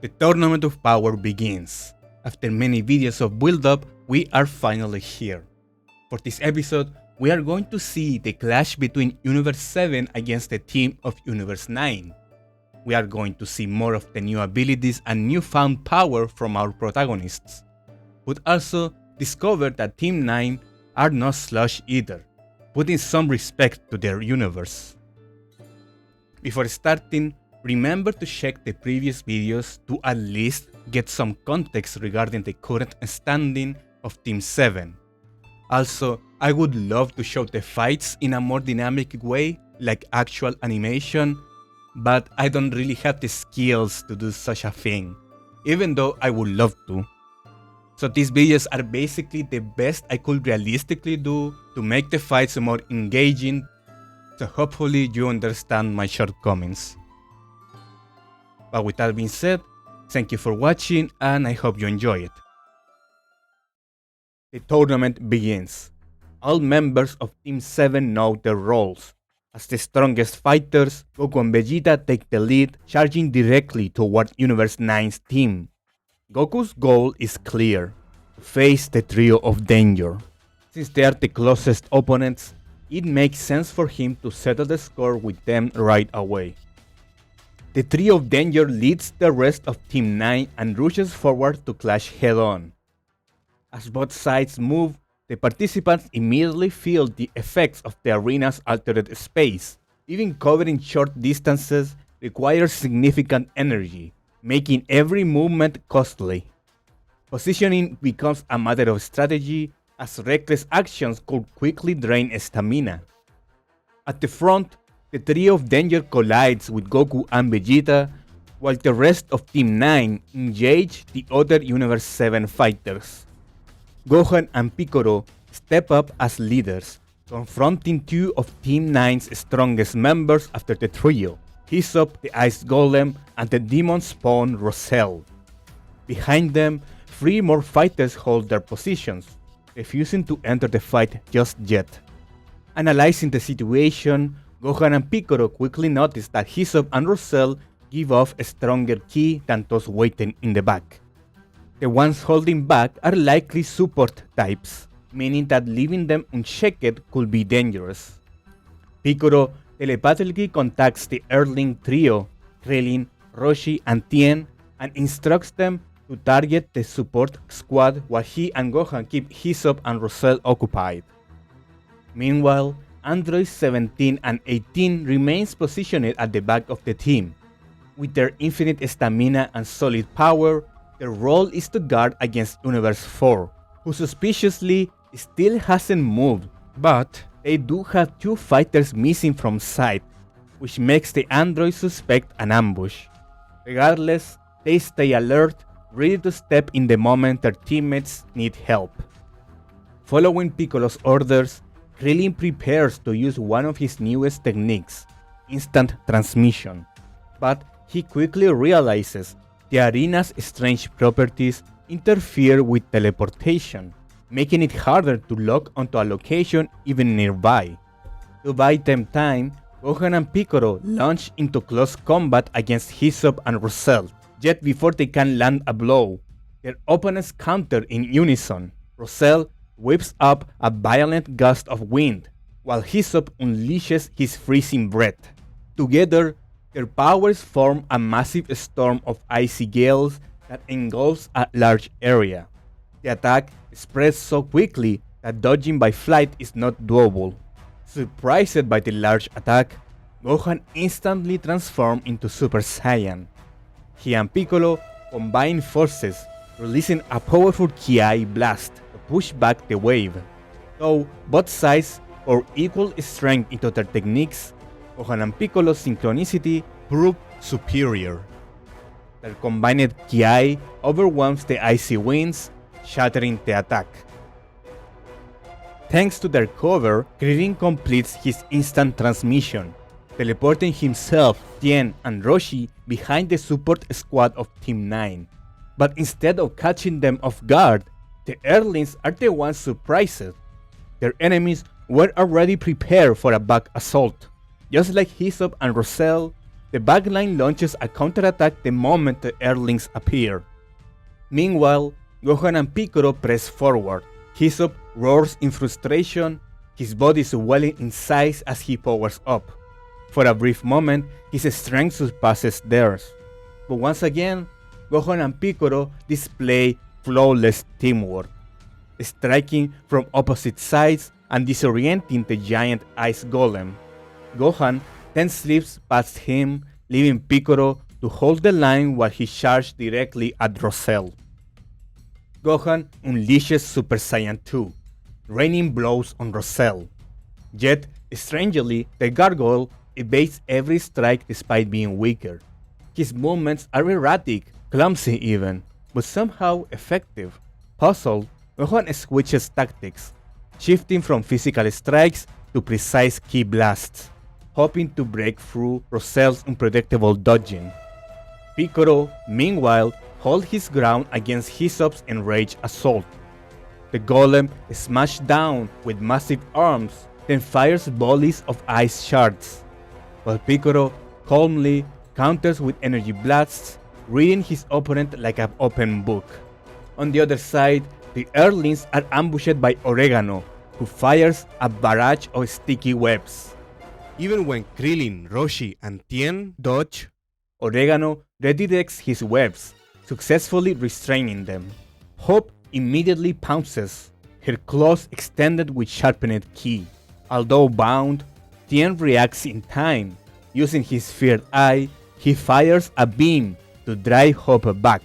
The Tournament of Power begins. After many videos of build-up, we are finally here. For this episode, we are going to see the clash between Universe 7 against the team of Universe 9. We are going to see more of the new abilities and newfound power from our protagonists, but also discover that Team 9 are not slush either, putting some respect to their universe. Before starting, remember to check the previous videos to at least get some context regarding the current standing of Team 7. Also, I would love to show the fights in a more dynamic way, like actual animation, but I don't really have the skills to do such a thing, even though I would love to. So these videos are basically the best I could realistically do to make the fights more engaging, so hopefully you understand my shortcomings. But with that being said, thank you for watching and I hope you enjoy it. The tournament begins. All members of Team 7 know their roles. As the strongest fighters, Goku and Vegeta take the lead, charging directly toward Universe 9's team. Goku's goal is clear: to face the trio of danger. Since they are the closest opponents, it makes sense for him to settle the score with them right away. The trio of danger leads the rest of Team 9 and rushes forward to clash head-on. As both sides move, the participants immediately feel the effects of the arena's altered space. Even covering short distances requires significant energy, making every movement costly. Positioning becomes a matter of strategy, as reckless actions could quickly drain stamina. At the front, the trio of danger collides with Goku and Vegeta, while the rest of Team 9 engage the other Universe 7 fighters. Gohan and Piccolo step up as leaders, confronting two of Team 9's strongest members after the trio: Hisopp, the Ice Golem, and the Demon Spawn Royale. Behind them, three more fighters hold their positions, refusing to enter the fight just yet. Analyzing the situation, Gohan and Piccolo quickly notice that Hisopp and Royale give off a stronger ki than those waiting in the back. The ones holding back are likely support types, meaning that leaving them unchecked could be dangerous. Piccolo telepathically contacts the Earthling trio, Krillin, Roshi, and Tien, and instructs them to target the support squad while he and Gohan keep Hisopp and Royale occupied. Meanwhile, Androids 17 and 18 remains positioned at the back of the team. With their infinite stamina and solid power, their role is to guard against Universe 4, who suspiciously still hasn't moved, but they do have two fighters missing from sight, which makes the androids suspect an ambush. Regardless, they stay alert, ready to step in the moment their teammates need help. Following Piccolo's orders, Krillin prepares to use one of his newest techniques, instant transmission, but he quickly realizes the arena's strange properties interfere with teleportation, making it harder to lock onto a location even nearby. To buy them time, Gohan and Piccolo launch into close combat against Hisopp and Royale. Yet before they can land a blow, their opponents counter in unison. Royale whips up a violent gust of wind, while Hisopp unleashes his freezing breath. Together, their powers form a massive storm of icy gales that engulfs a large area. The attack spreads so quickly that dodging by flight is not doable. Surprised by the large attack, Gohan instantly transforms into Super Saiyan. He and Piccolo combine forces, releasing a powerful Ki blast to push back the wave. Though both sides pour equal strength into their techniques, Gohan and Piccolo's synchronicity proved superior. Their combined Ki overwhelms the icy winds, shattering the attack. Thanks to their cover, Krillin completes his instant transmission, teleporting himself, Tien, and Roshi behind the support squad of Team 9. But instead of catching them off guard, the Earthlings are the ones surprised. Their enemies were already prepared for a back assault. Just like Hisopp and Royale, The backline launches a counterattack the moment the Earthlings appear. Meanwhile, Gohan and Piccolo press forward. Hisopp roars in frustration, his body swelling in size as he powers up. For a brief moment, his strength surpasses theirs. But once again, Gohan and Piccolo display flawless teamwork, striking from opposite sides and disorienting the giant ice golem. Gohan then slips past him, leaving Piccolo to hold the line while he charged directly at Rosell. Gohan unleashes Super Saiyan 2, raining blows on Rosell. Yet, strangely, the gargoyle evades every strike despite being weaker. His movements are erratic, clumsy even, but somehow effective. Puzzled, Gohan switches tactics, shifting from physical strikes to precise ki blasts, hoping to break through Rosell's unpredictable dodging. Piccolo, meanwhile, holds his ground against Hisopp's enraged assault. The golem is smashed down with massive arms, then fires volleys of ice shards, while Piccolo calmly counters with energy blasts, reading his opponent like an open book. On the other side, the Earthlings are ambushed by Oregano, who fires a barrage of sticky webs. Even when Krillin, Roshi, and Tien dodge, Oregano redirects his webs, successfully restraining them. Hope immediately pounces, her claws extended with sharpened ki. Although bound, Tien reacts in time. Using his third eye, he fires a beam to drive Hope back.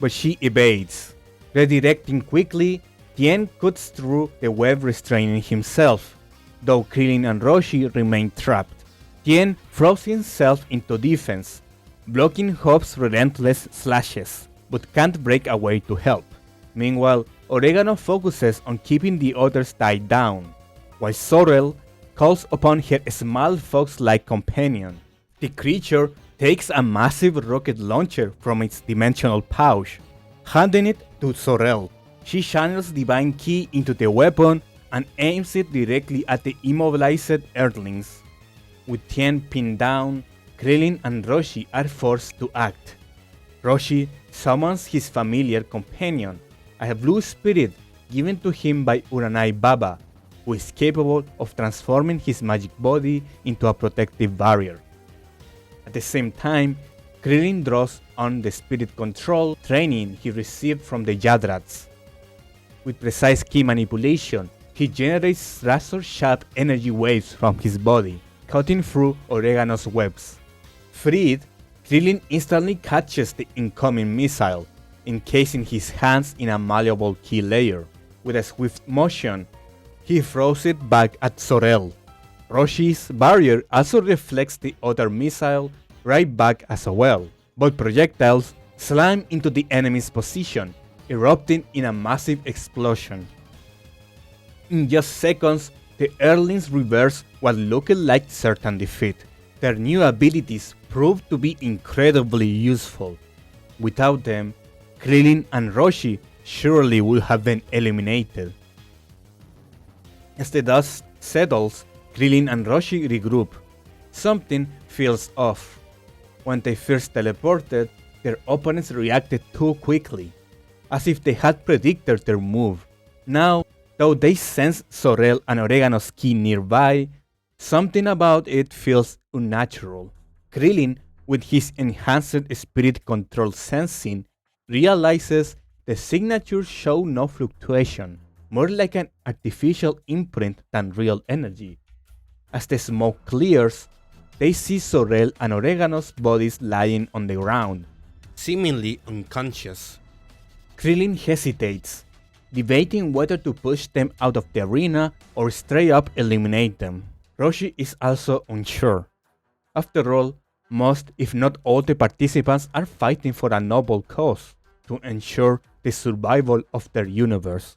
But she evades. Redirecting quickly, Tien cuts through the web restraining himself, though Krillin and Roshi remain trapped. Tien throws himself into defense, blocking Hope's relentless slashes, but can't break away to help. Meanwhile, Oregano focuses on keeping the others tied down, while Sorrel calls upon her small fox-like companion. The creature takes a massive rocket launcher from its dimensional pouch, handing it to Sorrel. She channels divine ki into the weapon and aims it directly at the immobilized Earthlings. With Tien pinned down, Krillin and Roshi are forced to act. Roshi summons his familiar companion, a blue spirit given to him by Uranai Baba, who is capable of transforming his magic body into a protective barrier. At the same time, Krillin draws on the spirit control training he received from the Yadrats. With precise ki manipulation, he generates razor-sharp energy waves from his body, cutting through Oregano's webs. Freed, Krillin instantly catches the incoming missile, encasing his hands in a malleable ki layer. With a swift motion, he throws it back at Sorrel. Roshi's barrier also reflects the other missile right back as well, but projectiles slam into the enemy's position, erupting in a massive explosion. In just seconds, the Earthlings reverse what looked like certain defeat. Their new abilities proved to be incredibly useful. Without them, Krillin and Roshi surely would have been eliminated. As the dust settles, Krillin and Roshi regroup. Something feels off. When they first teleported, their opponents reacted too quickly, as if they had predicted their move. Now, though they sense Sorrel and Oregano's ki nearby, something about it feels unnatural. Krillin, with his enhanced spirit control sensing, realizes the signatures show no fluctuation, more like an artificial imprint than real energy. As the smoke clears, they see Sorrel and Oregano's bodies lying on the ground, seemingly unconscious. Krillin hesitates, debating whether to push them out of the arena or straight up eliminate them. Roshi is also unsure. After all, most if not all the participants are fighting for a noble cause, to ensure the survival of their universe.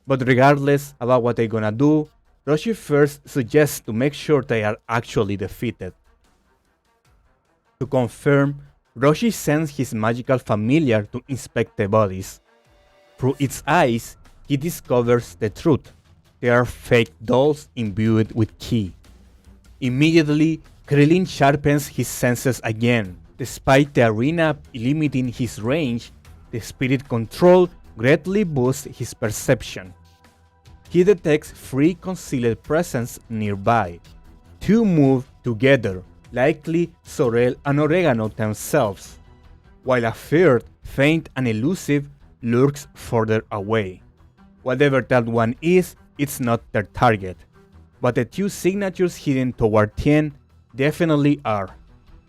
But regardless about what they're gonna do, Roshi first suggests to make sure they are actually defeated. To confirm, Roshi sends his magical familiar to inspect the bodies. Through its eyes, he discovers the truth. They are fake dolls imbued with ki. Immediately, Krillin sharpens his senses again. Despite the arena limiting his range, the spirit control greatly boosts his perception. He detects three concealed presence nearby. Two move together, likely Sorel and Oregano themselves, while a third, faint and elusive, lurks further away. Whatever that one is, it's not their target. But the two signatures hidden toward Tien definitely are.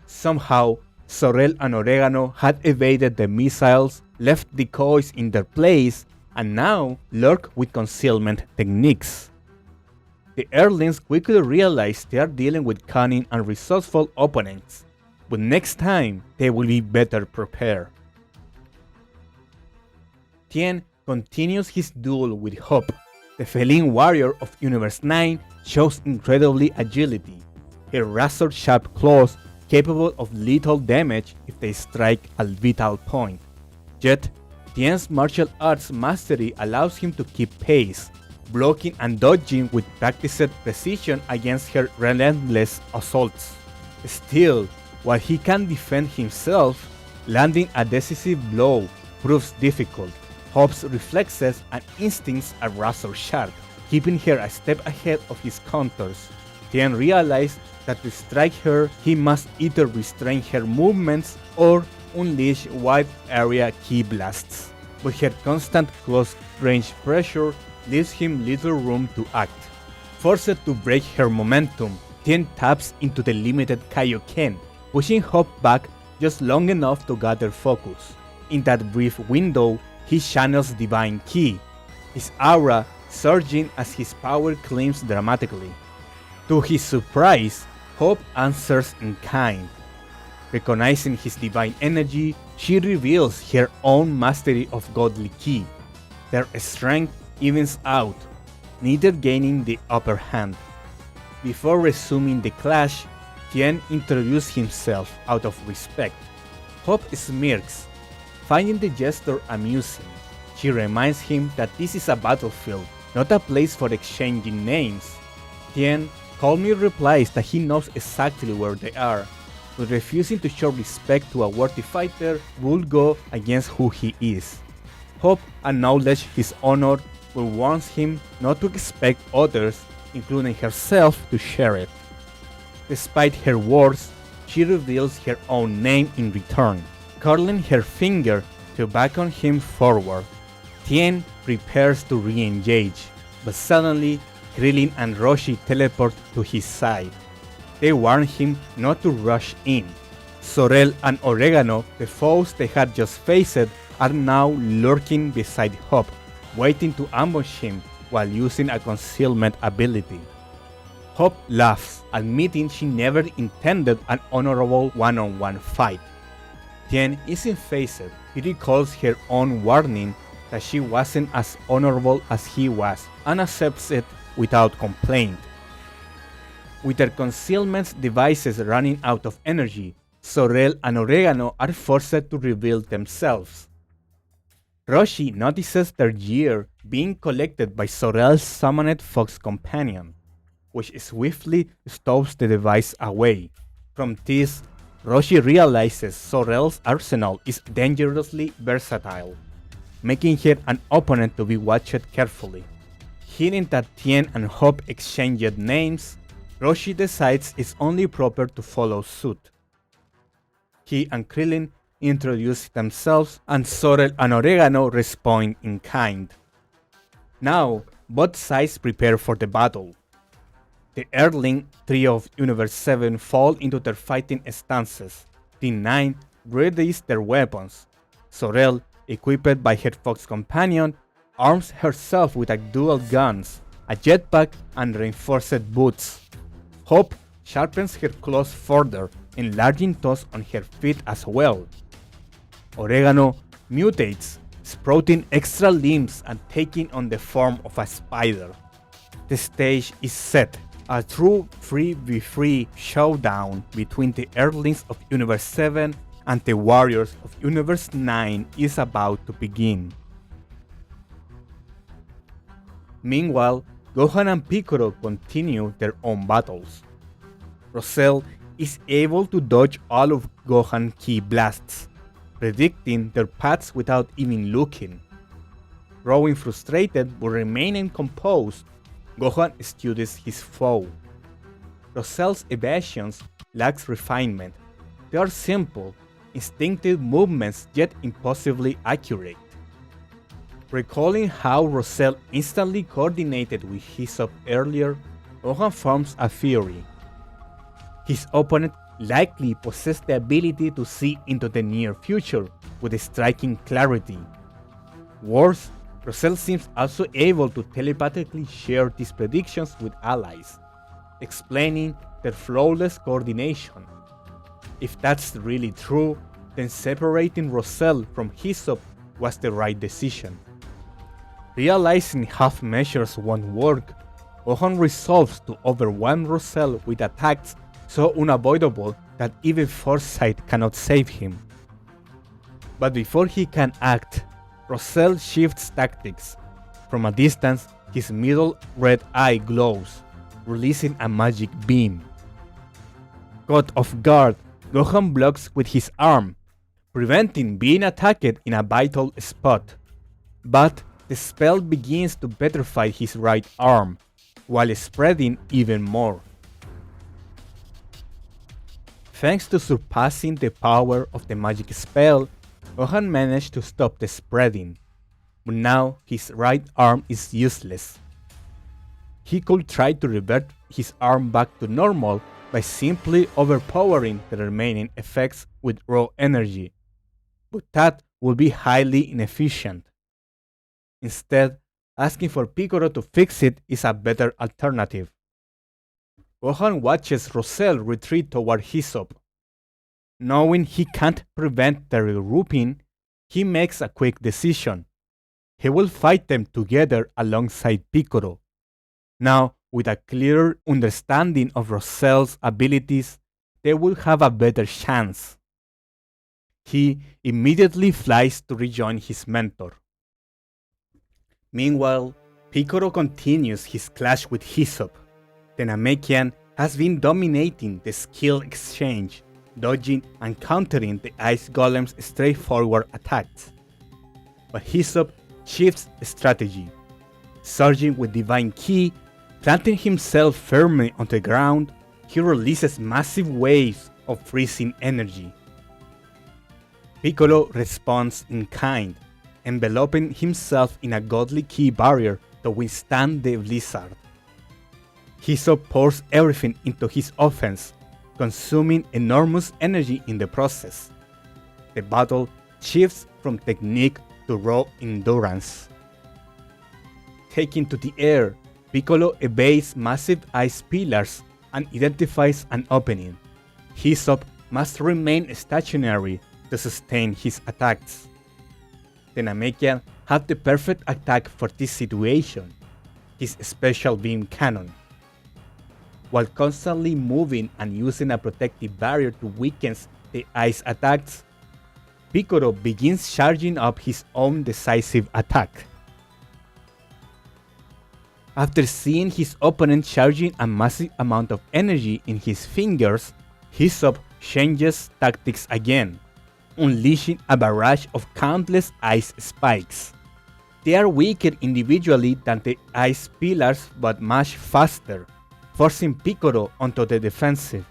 Somehow, Sorel and Oregano had evaded the missiles, left decoys in their place, and now lurk with concealment techniques. The Earthlings quickly realize they are dealing with cunning and resourceful opponents, but next time they will be better prepared. Tien continues his duel with Hope. The feline warrior of Universe 9 shows incredibly agility, her razor-sharp claws capable of lethal damage if they strike a vital point. Yet, Tien's martial arts mastery allows him to keep pace, blocking and dodging with practiced precision against her relentless assaults. Still, while he can defend himself, landing a decisive blow proves difficult. Hope's reflexes and instincts are razor sharp, keeping her a step ahead of his counters. Tien realized that to strike her, he must either restrain her movements or unleash wide area ki blasts. But her constant close range pressure leaves him little room to act. Forced to break her momentum, Tien taps into the limited Kaioken, pushing Hope back just long enough to gather focus. In that brief window, he channels divine ki, his aura surging as his power climbs dramatically. To his surprise, Hope answers in kind. Recognizing his divine energy, she reveals her own mastery of godly ki. Their strength evens out, neither gaining the upper hand. Before resuming the clash, Tien introduces himself out of respect. Hope smirks, finding the gesture amusing. She reminds him that this is a battlefield, not a place for exchanging names. Tien calmly replies that he knows exactly where they are, but refusing to show respect to a worthy fighter would go against who he is. Hope acknowledges his honor but warns him not to expect others, including herself, to share it. Despite her words, she reveals her own name in return, curling her finger to beckon him forward. Tien prepares to re-engage, but suddenly Krillin and Roshi teleport to his side. They warn him not to rush in. Sorel and Oregano, the foes they had just faced, are now lurking beside Hope, waiting to ambush him while using a concealment ability. Hope laughs, admitting she never intended an honorable one-on-one fight. Tien isn't phased. He recalls her own warning that she wasn't as honorable as he was and accepts it without complaint. With their concealment devices running out of energy, Sorel and Oregano are forced to reveal themselves. Roshi notices their gear being collected by Sorel's summoned fox companion, which swiftly stows the device away. From this, Roshi realizes Sorel's arsenal is dangerously versatile, making her an opponent to be watched carefully. Hearing that Tien and Hope exchanged names, Roshi decides it's only proper to follow suit. He and Krillin introduce themselves and Sorel and Oregano respond in kind. Now, both sides prepare for the battle. The Earthling trio of Universe 7 fall into their fighting stances. Team 9 readies their weapons. Sorel, equipped by her fox companion, arms herself with dual guns, a jetpack, and reinforced boots. Hope sharpens her claws further, enlarging toes on her feet as well. Oregano mutates, sprouting extra limbs and taking on the form of a spider. The stage is set. A true 3v3 showdown between the Earthlings of Universe 7 and the Warriors of Universe 9 is about to begin. Meanwhile, Gohan and Piccolo continue their own battles. Roselle is able to dodge all of Gohan's ki blasts, predicting their paths without even looking. Growing frustrated but remaining composed, Gohan studies his foe. Rosel's evasions lack refinement. They are simple, instinctive movements yet impossibly accurate. Recalling how Rosel instantly coordinated with Hisopp earlier, Gohan forms a theory. His opponent likely possessed the ability to see into the near future with striking clarity. Worse, Rosel seems also able to telepathically share these predictions with allies, explaining their flawless coordination. If that's really true, then separating Rosel from Hisopp was the right decision. Realizing half measures won't work, Gohan resolves to overwhelm Rosel with attacks so unavoidable that even foresight cannot save him. But before he can act, Rosel shifts tactics. From a distance, his middle red eye glows, releasing a magic beam. Caught off guard, Gohan blocks with his arm, preventing being attacked in a vital spot. But the spell begins to petrify his right arm, while spreading even more. Thanks to surpassing the power of the magic spell, Gohan managed to stop the spreading, but now his right arm is useless. He could try to revert his arm back to normal by simply overpowering the remaining effects with raw energy, but that would be highly inefficient. Instead, asking for Piccolo to fix it is a better alternative. Gohan watches Rosel retreat toward Hisopp. Knowing he can't prevent the regrouping, he makes a quick decision. He will fight them together alongside Piccolo. Now, with a clearer understanding of Rosel's abilities, they will have a better chance. He immediately flies to rejoin his mentor. Meanwhile, Piccolo continues his clash with Hisopp. The Namekian has been dominating the skill exchange, dodging and countering the Ice Golem's straightforward attacks. But Hisopp shifts strategy. Surging with Divine Ki, planting himself firmly on the ground, he releases massive waves of freezing energy. Piccolo responds in kind, enveloping himself in a godly ki barrier to withstand the blizzard. Hisopp pours everything into his offense, consuming enormous energy in the process. The battle shifts from technique to raw endurance. Taken to the air, Piccolo evades massive ice pillars and identifies an opening. Hisopp must remain stationary to sustain his attacks. The Namekian had the perfect attack for this situation, his special beam cannon. While constantly moving and using a protective barrier to weaken the ice attacks, Piccolo begins charging up his own decisive attack. After seeing his opponent charging a massive amount of energy in his fingers, Hisopp changes tactics again, unleashing a barrage of countless ice spikes. They are weaker individually than the ice pillars but much faster, forcing Piccolo onto the defensive.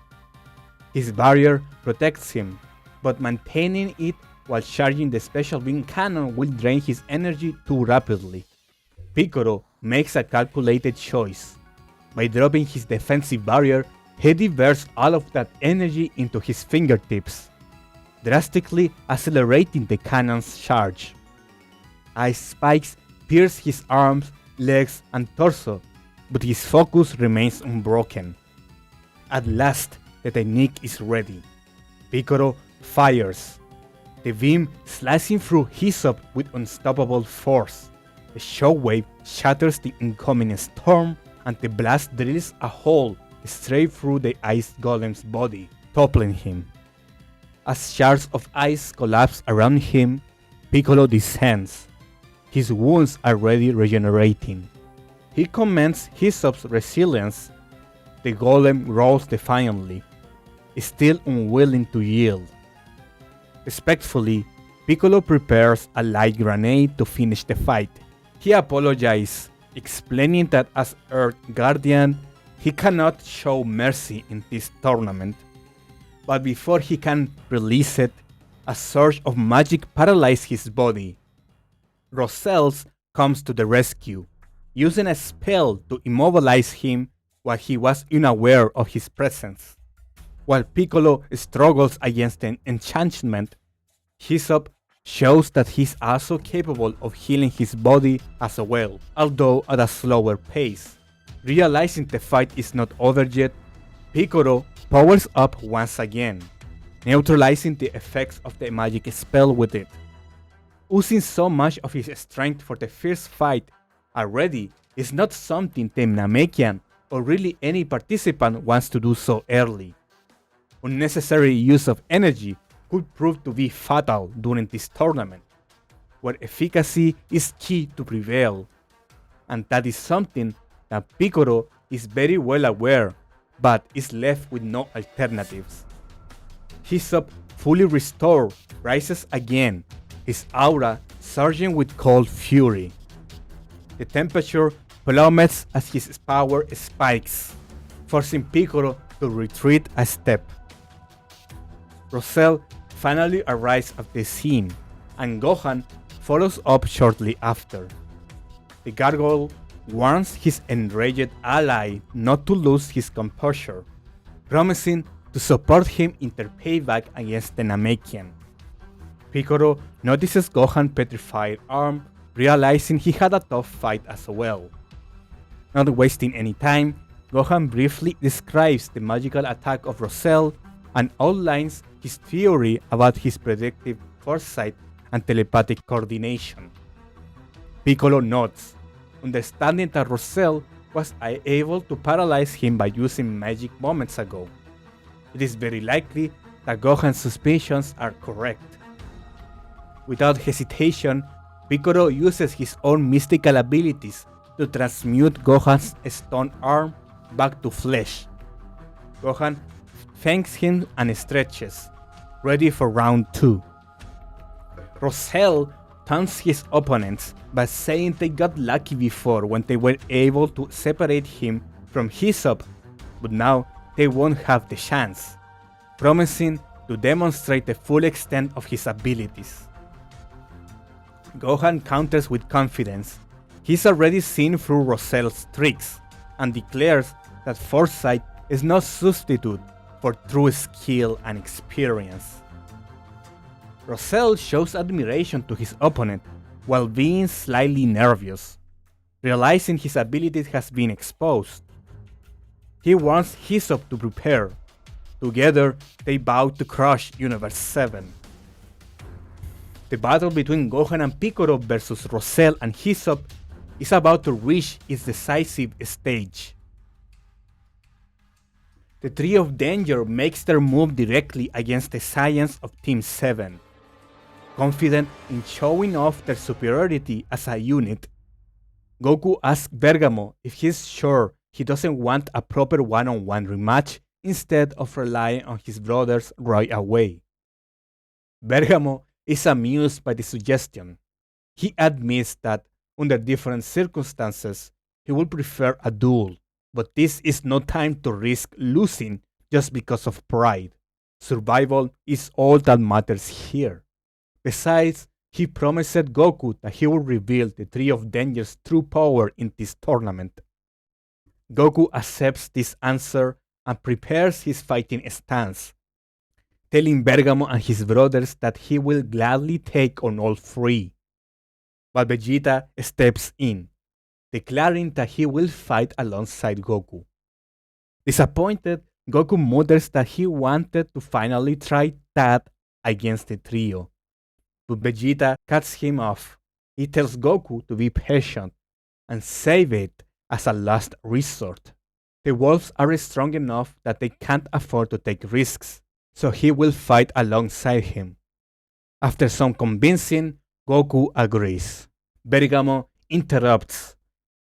His barrier protects him, but maintaining it while charging the special beam cannon will drain his energy too rapidly. Piccolo makes a calculated choice. By dropping his defensive barrier, he diverts all of that energy into his fingertips, drastically accelerating the cannon's charge. Ice spikes pierce his arms, legs, and torso, but his focus remains unbroken. At last, the technique is ready. Piccolo fires, the beam slicing through Hisopp with unstoppable force. The shockwave shatters the incoming storm, and the blast drills a hole straight through the ice golem's body, toppling him. As shards of ice collapse around him, Piccolo descends. His wounds are already regenerating. He commends Hisopp's resilience. The golem rolls defiantly. is still unwilling to yield. Respectfully, Piccolo prepares a light grenade to finish the fight. He apologizes, explaining that as Earth Guardian, he cannot show mercy in this tournament. But before he can release it, a surge of magic paralyzes his body. Roselle comes to the rescue, using a spell to immobilize him while he was unaware of his presence. While Piccolo struggles against an enchantment, Hyssop shows that he's also capable of healing his body as well, although at a slower pace. Realizing the fight is not over yet, Piccolo powers up once again, neutralizing the effects of the magic spell with it. Using so much of his strength for the first fight already is not something the Namekian or really any participant wants to do so early. Unnecessary use of energy could prove to be fatal during this tournament, where efficacy is key to prevail, and that is something that Piccolo is very well aware, but is left with no alternatives. Hyssop, fully restored, rises again, his aura surging with cold fury. The temperature plummets as his power spikes, forcing Piccolo to retreat a step. Roselle finally arrives at the scene, and Gohan follows up shortly after. The gargoyle warns his enraged ally not to lose his composure, promising to support him in their payback against the Namekian. Piccolo notices Gohan's petrified arm, realizing he had a tough fight as well. Not wasting any time, Gohan briefly describes the magical attack of Roselle and outlines his theory about his predictive foresight and telepathic coordination. Piccolo nods, understanding that Roselle was able to paralyze him by using magic moments ago. It is very likely that Gohan's suspicions are correct. Without hesitation, Piccolo uses his own mystical abilities to transmute Gohan's stunned arm back to flesh. Gohan thanks him and stretches, ready for round 2. Roselle taunts his opponents by saying they got lucky before when they were able to separate him from Hyssop, but now they won't have the chance, promising to demonstrate the full extent of his abilities. Gohan counters with confidence. He's already seen through Roselle's tricks and declares that foresight is no substitute for true skill and experience. Roselle shows admiration to his opponent while being slightly nervous, realizing his abilities has been exposed. He wants Hyssop to prepare. Together, they vow to crush Universe 7. The battle between Gohan and Piccolo versus Roselle and Hyssop is about to reach its decisive stage. The Trio of Danger makes their move directly against the science of Team 7. Confident in showing off their superiority as a unit, Goku asks Bergamo if he's sure he doesn't want a proper one-on-one rematch instead of relying on his brothers right away. Bergamo is amused by the suggestion. He admits that, under different circumstances, he would prefer a duel, but this is no time to risk losing just because of pride. Survival is all that matters here. Besides, he promised Goku that he would reveal the Trio of Danger's true power in this tournament. Goku accepts this answer and prepares his fighting stance, telling Bergamo and his brothers that he will gladly take on all three. But Vegeta steps in, declaring that he will fight alongside Goku. Disappointed, Goku mutters that he wanted to finally try that against the trio. But Vegeta cuts him off. He tells Goku to be patient and save it as a last resort. The wolves are strong enough that they can't afford to take risks, so he will fight alongside him. After some convincing, Goku agrees. Bergamo interrupts,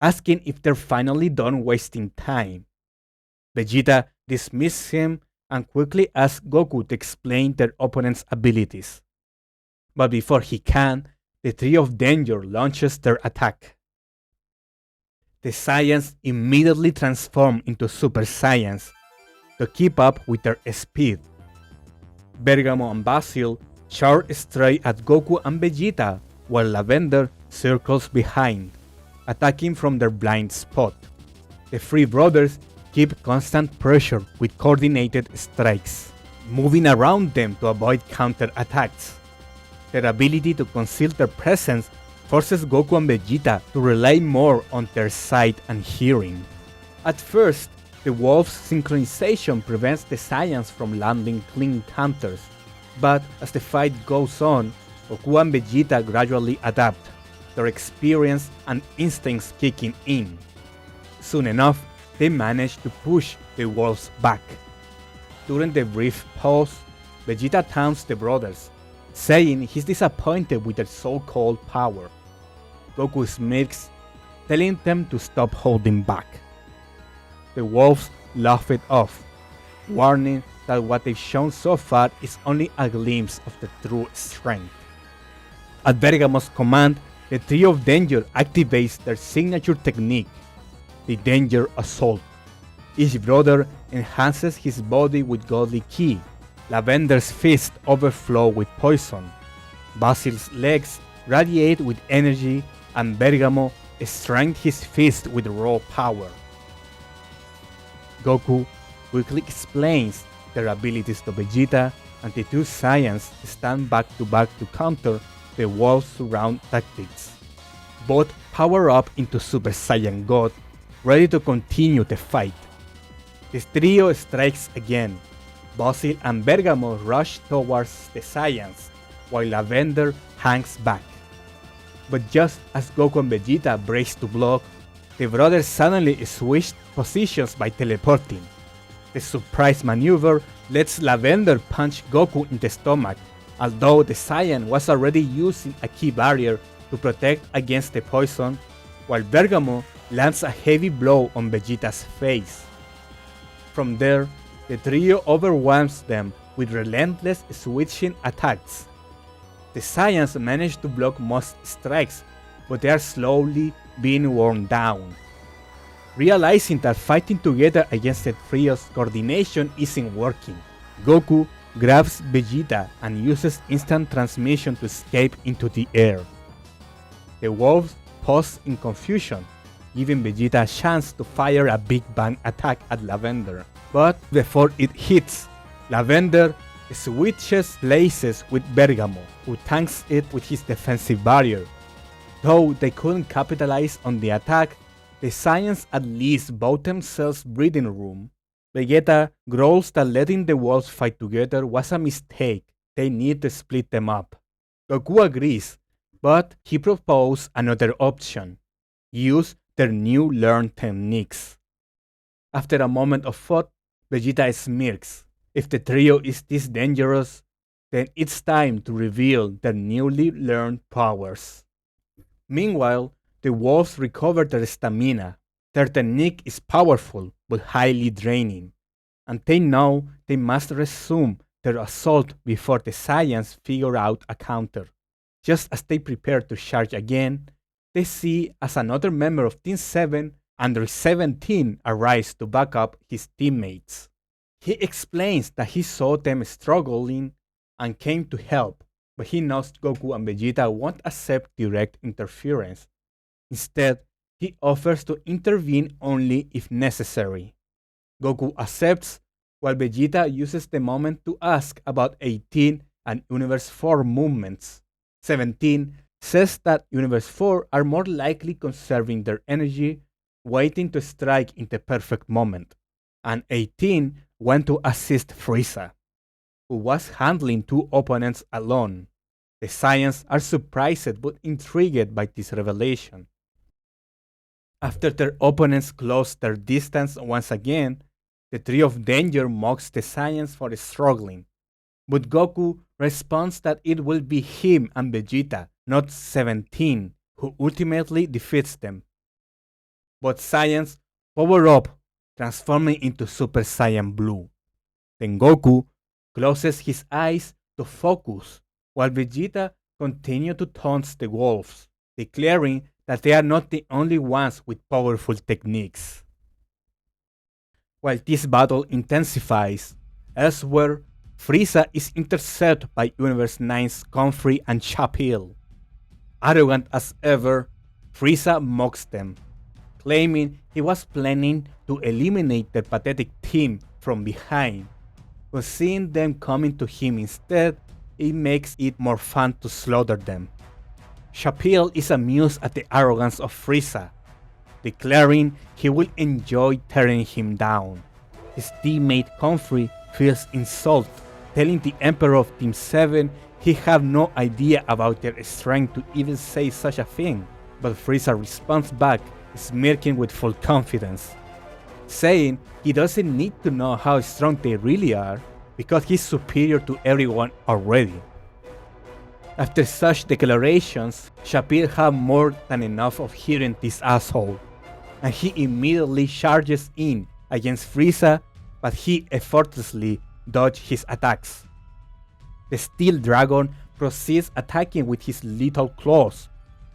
asking if they're finally done wasting time. Vegeta dismisses him and quickly asks Goku to explain their opponent's abilities. But before he can, the Trio of Danger launches their attack. The Saiyans immediately transform into Super Saiyans to keep up with their speed. Bergamo and Basil charge straight at Goku and Vegeta, while Lavender circles behind, attacking from their blind spot. The three brothers keep constant pressure with coordinated strikes, moving around them to avoid counter-attacks. Their ability to conceal their presence forces Goku and Vegeta to rely more on their sight and hearing. At first, the wolf's synchronization prevents the Saiyans from landing clean counters, but as the fight goes on, Goku and Vegeta gradually adapt, their experience and instincts kicking in. Soon enough, they manage to push the wolves back. During the brief pause, Vegeta taunts the brothers, saying he's disappointed with their so-called power. Goku smirks, telling them to stop holding back. The wolves laugh it off, warning that what they've shown so far is only a glimpse of their true strength. At Bergamo's command, the Trio of Danger activates their signature technique, the Danger Assault. Each brother enhances his body with godly ki. Lavender's fists overflow with poison. Basil's legs radiate with energy, and Bergamo strengthens his fist with raw power. Goku quickly explains their abilities to Vegeta, and the two Saiyans stand back to counter the wolf's surround tactics. Both power up into Super Saiyan God, ready to continue the fight. The trio strikes again. Basil and Bergamo rush towards the Saiyans, while Lavender hangs back. But just as Goku and Vegeta brace to block, the brothers suddenly switch positions by teleporting. The surprise maneuver lets Lavender punch Goku in the stomach, although the Saiyan was already using a ki barrier to protect against the poison, while Bergamo lands a heavy blow on Vegeta's face. From there, the trio overwhelms them with relentless switching attacks. The Saiyans manage to block most strikes, but they are slowly being worn down. Realizing that fighting together against the trio's coordination isn't working, Goku grabs Vegeta and uses instant transmission to escape into the air. The wolves pause in confusion, giving Vegeta a chance to fire a Big Bang attack at Lavender. But before it hits, Lavender switches places with Bergamo, who tanks it with his defensive barrier. Though they couldn't capitalize on the attack, the Saiyans at least bought themselves breathing room. Vegeta growls that letting the wolves fight together was a mistake. They need to split them up. Goku agrees, but he proposed another option: use their new learned techniques. After a moment of thought, Vegeta smirks. If the trio is this dangerous, then it's time to reveal their newly learned powers. Meanwhile, the wolves recover their stamina. Their technique is powerful but highly draining, and they know they must resume their assault before the Saiyans figure out a counter. Just as they prepare to charge again, they see as another member of Team 7, Android 17, arrives to back up his teammates. He explains that he saw them struggling and came to help, but he knows Goku and Vegeta won't accept direct interference. Instead, he offers to intervene only if necessary. Goku accepts, while Vegeta uses the moment to ask about 18 and Universe 4 movements. 17 says that Universe 4 are more likely conserving their energy, waiting to strike in the perfect moment, and 18 went to assist Frieza, who was handling two opponents alone. The Saiyans are surprised but intrigued by this revelation. After their opponents close their distance once again, the Tree of Danger mocks the Saiyans for struggling, but Goku responds that it will be him and Vegeta, not 17, who ultimately defeats them. Both Saiyans power up, transforming into Super Saiyan Blue. Then Goku closes his eyes to focus, while Vegeta continues to taunt the wolves, declaring that they are not the only ones with powerful techniques. While this battle intensifies, elsewhere, Frieza is intercepted by Universe 9's Comfrey and Chapil. Arrogant as ever, Frieza mocks them, claiming he was planning to eliminate their pathetic team from behind. But seeing them coming to him instead, it makes it more fun to slaughter them. Chapil is amused at the arrogance of Frieza, declaring he will enjoy tearing him down. His teammate Comfrey feels insulted, telling the Emperor of Team 7 he had no idea about their strength to even say such a thing. But Frieza responds back, smirking with full confidence, saying he doesn't need to know how strong they really are because he's superior to everyone already. After such declarations, Shapir had more than enough of hearing this asshole, and he immediately charges in against Frieza, but he effortlessly dodges his attacks. The Steel Dragon proceeds attacking with his lethal claws,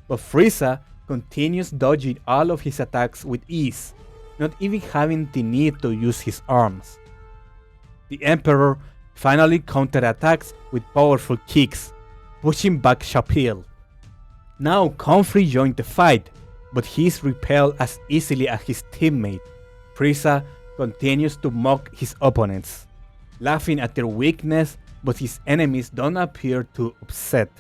but Frieza continues dodging all of his attacks with ease, not even having the need to use his arms. The Emperor finally counterattacks with powerful kicks, pushing back Chapil. Now Comfrey joined the fight, but he is repelled as easily as his teammate. Frieza continues to mock his opponents, laughing at their weakness, but his enemies don't appear too upset.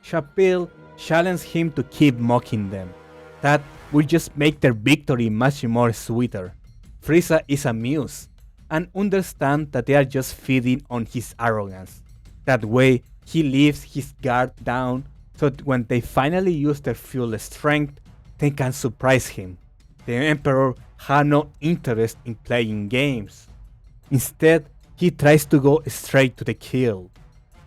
Chapil challenges him to keep mocking them. That will just make their victory much more sweeter. Frieza is amused and understands that they are just feeding on his arrogance. That way, he leaves his guard down so that when they finally use their full strength, they can surprise him. The Emperor had no interest in playing games. Instead, he tries to go straight to the kill.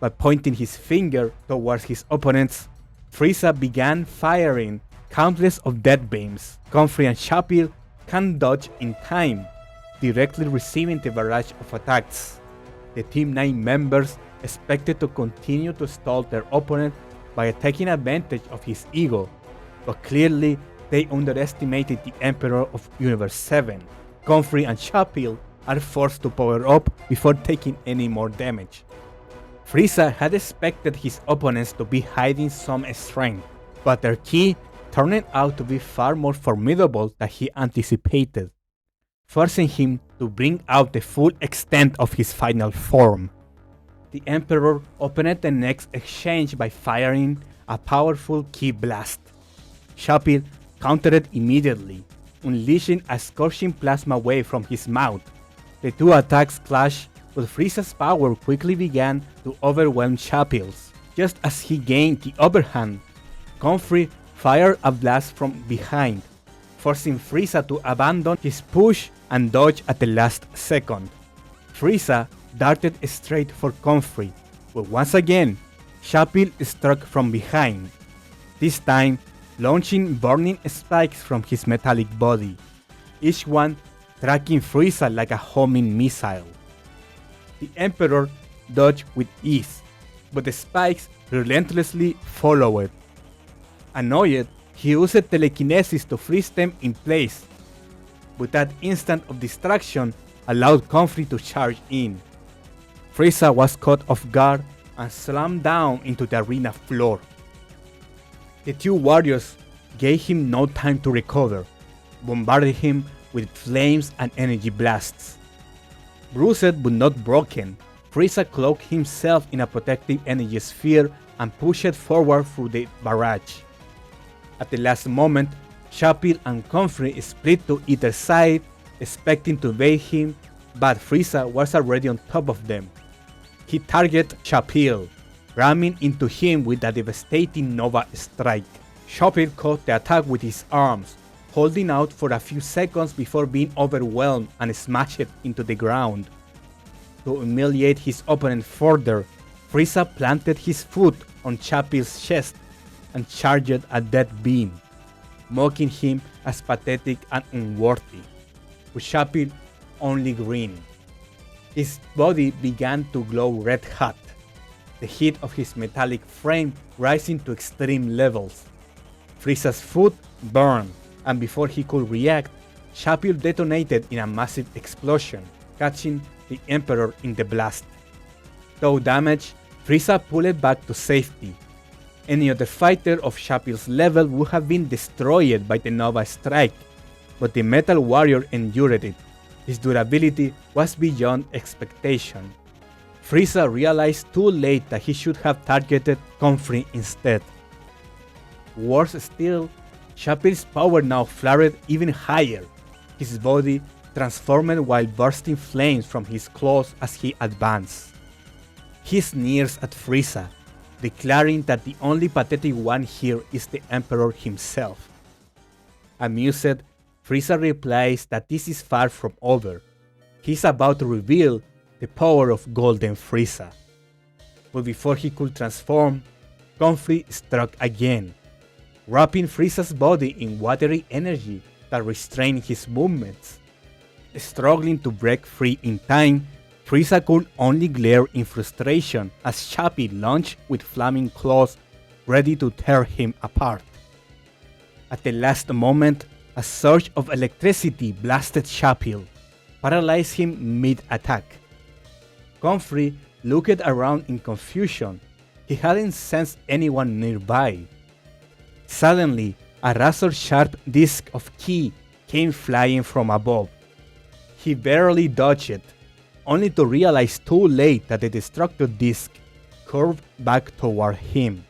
By pointing his finger towards his opponents, Frieza began firing countless of death beams. Comfrey and Chapil can dodge in time, directly receiving the barrage of attacks. The Team 9 members expected to continue to stall their opponent by taking advantage of his ego, but clearly they underestimated the Emperor of Universe 7. Comfrey and Chapil are forced to power up before taking any more damage. Frieza had expected his opponents to be hiding some strength, but their ki turned out to be far more formidable than he anticipated, forcing him to bring out the full extent of his final form. The Emperor opened the next exchange by firing a powerful ki blast. Chapil countered immediately, unleashing a scorching plasma wave from his mouth. The two attacks clashed, but Frieza's power quickly began to overwhelm Chapil's. Just as he gained the upper hand, Comfrey fired a blast from behind, forcing Frieza to abandon his push and dodge at the last second. Frieza darted straight for Comfrey, but once again, Chapil struck from behind, this time launching burning spikes from his metallic body, each one tracking Frieza like a homing missile. The Emperor dodged with ease, but the spikes relentlessly followed. Annoyed, he used telekinesis to freeze them in place, but that instant of distraction allowed Comfrey to charge in. Frieza was caught off guard and slammed down into the arena floor. The two warriors gave him no time to recover, bombarding him with flames and energy blasts. Bruised but not broken, Frieza cloaked himself in a protective energy sphere and pushed forward through the barrage. At the last moment, Chapil and Comfrey split to either side, expecting to evade him, but Frieza was already on top of them. He targeted Chapil, ramming into him with a devastating Nova Strike. Chapil caught the attack with his arms, holding out for a few seconds before being overwhelmed and smashed into the ground. To humiliate his opponent further, Frieza planted his foot on Chapil's chest and charged a death beam, mocking him as pathetic and unworthy, but Chapil only grinned. His body began to glow red hot, the heat of his metallic frame rising to extreme levels. Frieza's foot burned, and before he could react, Shapil detonated in a massive explosion, catching the Emperor in the blast. Though damaged, Frieza pulled back to safety. Any other fighter of Shapil's level would have been destroyed by the Nova Strike, but the Metal Warrior endured it. His durability was beyond expectation. Frieza realized too late that he should have targeted Comfrey instead. Worse still, Shapil's power now flared even higher. His body transformed while bursting flames from his claws as he advanced. He sneers at Frieza, declaring that the only pathetic one here is the Emperor himself. Amused, Frieza replies that this is far from over. He's about to reveal the power of Golden Frieza. But before he could transform, Comfrey struck again, wrapping Frieza's body in watery energy that restrained his movements. Struggling to break free in time, Frieza could only glare in frustration as Shapil lunged with flaming claws ready to tear him apart. At the last moment, a surge of electricity blasted Shapil, paralyzed him mid-attack. Comfrey looked around in confusion. He hadn't sensed anyone nearby. Suddenly, a razor-sharp disc of ki came flying from above. He barely dodged it, only to realize too late that the destructive disc curved back toward him.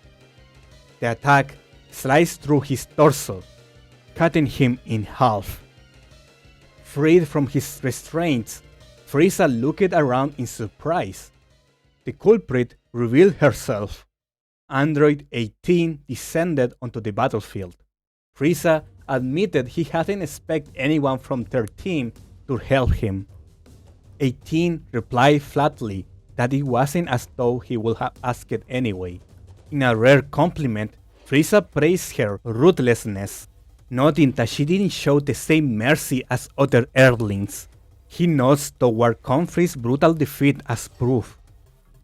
The attack sliced through his torso, cutting him in half. Freed from his restraints, Frieza looked around in surprise. The culprit revealed herself. Android 18 descended onto the battlefield. Frieza admitted he hadn't expected anyone from 13 to help him. 18 replied flatly that it wasn't as though he would have asked anyway. In a rare compliment, Frieza praised her ruthlessness, noting that she didn't show the same mercy as other Earthlings. He nods toward Comfrey's brutal defeat as proof.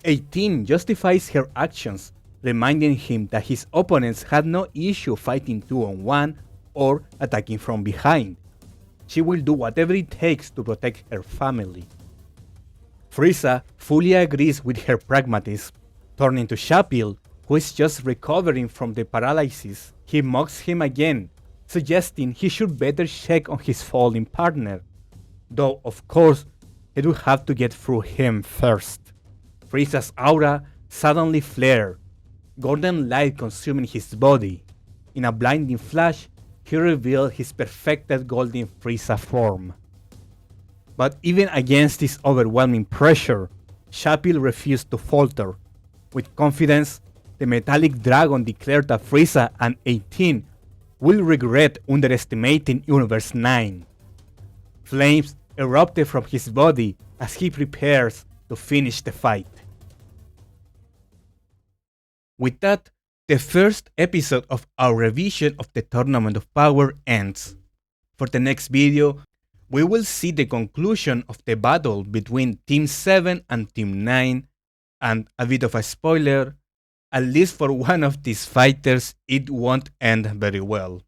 18 justifies her actions, reminding him that his opponents had no issue fighting 2-on-1 or attacking from behind. She will do whatever it takes to protect her family. Frieza fully agrees with her pragmatism. Turning to Shapil, who is just recovering from the paralysis, he mocks him again, suggesting he should better check on his fallen partner, though of course it would have to get through him first. Frieza's aura suddenly flared, golden light consuming his body. In a blinding flash, he revealed his perfected Golden Frieza form. But even against this overwhelming pressure, Shapil refused to falter. With confidence, the metallic dragon declared that Frieza and 18 will regret underestimating Universe 9. Flames erupted from his body as he prepares to finish the fight. With that, the first episode of our revision of the Tournament of Power ends. For the next video, we will see the conclusion of the battle between Team 7 and Team 9, and a bit of a spoiler, at least for one of these fighters, it won't end very well.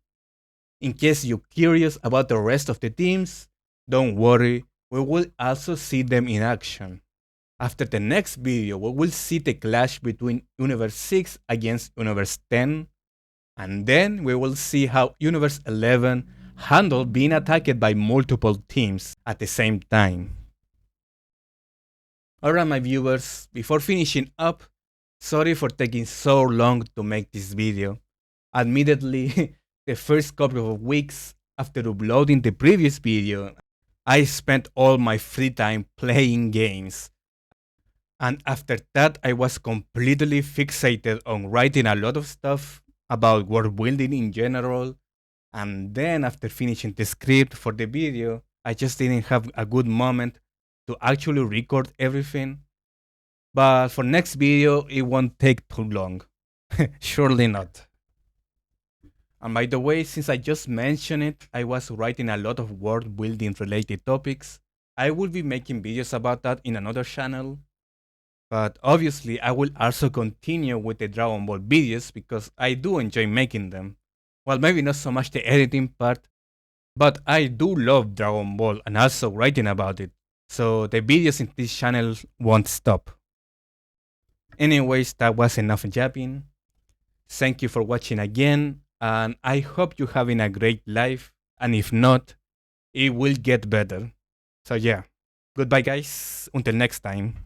In case you're curious about the rest of the teams, don't worry, we will also see them in action. After the next video, we will see the clash between Universe 6 against Universe 10, and then we will see how Universe 11 handled being attacked by multiple teams at the same time. Alright my viewers, before finishing up, sorry for taking so long to make this video. Admittedly, the first couple of weeks after uploading the previous video, I spent all my free time playing games. And after that, I was completely fixated on writing a lot of stuff about world building in general. And then after finishing the script for the video, I just didn't have a good moment to actually record everything. But for next video, it won't take too long. Surely not. And by the way, since I just mentioned it, I was writing a lot of world building related topics. I will be making videos about that in another channel, but obviously I will also continue with the Dragon Ball videos because I do enjoy making them. Well, maybe not so much the editing part, but I do love Dragon Ball and also writing about it. So the videos in this channel won't stop. Anyways, that was enough yapping. Thank you for watching again, and I hope you're having a great life. And if not, it will get better. So yeah, goodbye guys, until next time.